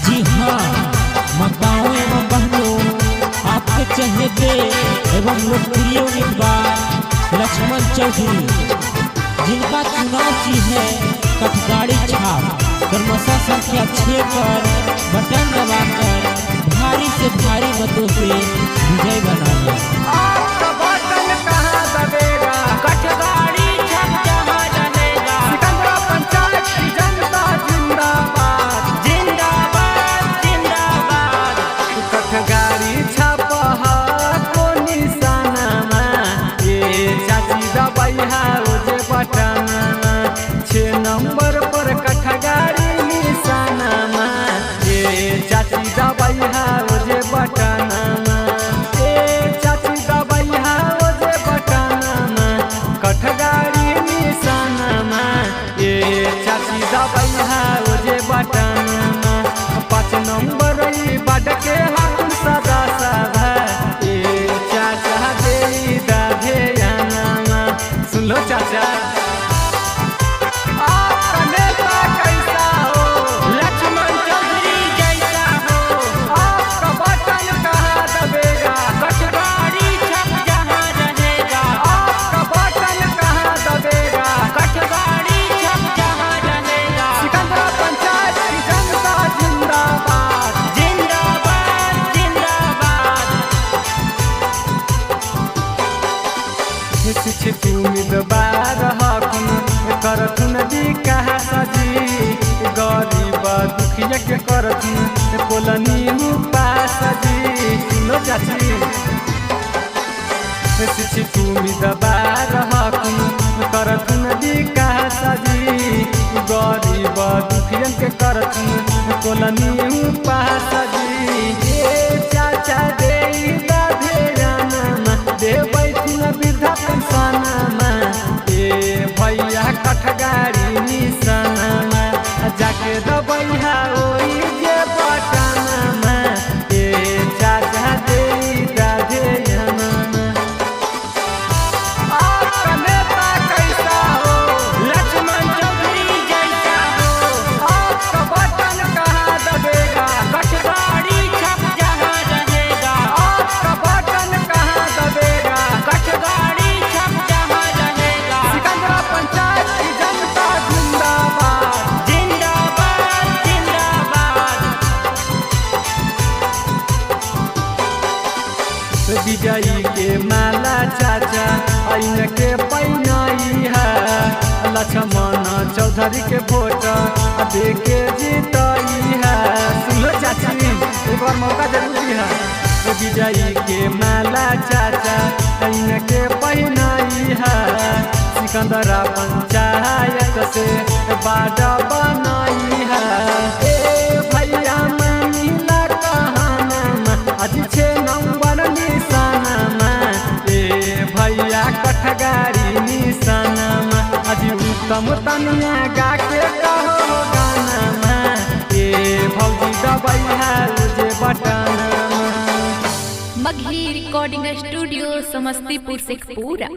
जी हाँ, माताओं एवं बहनों, आपके चहेते एवं लोकप्रिय उम्मीदवार लक्ष्मण चौधरी, जिनका चुनाव चिन्ह है कठगाड़ी छाप, क्रमशः संख्या 6 पर बटन दबाकर भारी से भारी मतों से विजय बनाना। आपका बटन कहाँ दबेगा, कठगाड़ी छप जहाँ रहेगा। सिकंदरा पंचायत की जनता जिंदाबाद, जिंदाबाद, जिंदाबाद। कठगाड़ी छप को निशाना में ये चाची दबाई है जे बटन 6 नंबर पर कठगाड़ी निशाना में ये चाची दबाई है जे बटन कठगाड़ी निशाना में ये चाची दबाई है जे बटन 5 नंबर बट के हाथ सदा सब है ये चाचा दे दाधे आना। सुन लो चाचा, आपका नेता कैसा हो, लक्ष्मण चौधरी जैसा हो। आपका बटन कहाँ दबेगा, कठगाड़ी छप जहाँ रहेगा। आपका बटन कहाँ दबेगा, कठगाड़ी छप जहाँ रहेगा। सिकंदरा पंचायत की जनता जिंदाबाद, जिंदाबाद, जिंदाबाद। शिक्षित उम्मीदवार हकुन करथुन विकास जी, गरीब दुखिया के करथुन कोलनी उपास जी। सुनो चाची, शिक्षित उम्मीदवार हकुन करथुन विकास जी, गरीब दुखिया के करथुन कोलनी उपास जी। ये चाचा दे देवैथिन वृद्धा पेंशनमा ये भैया कठगाड़ी निशानमा जाके दबैया ओई जे बटनमा ये चाचा दे दाधे आना। आपका नेता कैसा हो, लक्ष्मण चौधरी जैसा हो। आपका बटन कहाँ दबेगा, कठगाड़ी छप जहाँ रहेगा। आपका बटन कहाँ दबेगा, कठगाड़ी छप जहाँ रहेगा। सिकंदरा पंचायत की जनता जिंदाबाद, जिंदाबाद, जिंदाबाद। विजयी के माला चाचा आइन के पैनाई है, लक्ष्मण चौधरी के वोट दे के जीताई है। सुनो चाची, एक बार मौका जरूरी है। विजयी के माला चाचा आइन के पैनाई है, सिकंदरा पंचायत से बाड़ा बनाई है। ए भैया मानिला कहाना आज 6 नंबर निशाना में ए भैया कठगाड़ी निशाना में आज उत्तम तनिया गा के कहो गाना में ए भौजी दबाई है जे button. Magahi recording studio Samastipur Sheikhpura.